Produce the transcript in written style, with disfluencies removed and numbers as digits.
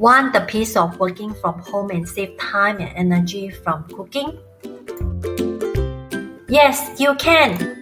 Want the peace of working from home and save time and energy from cooking? Yes, you can!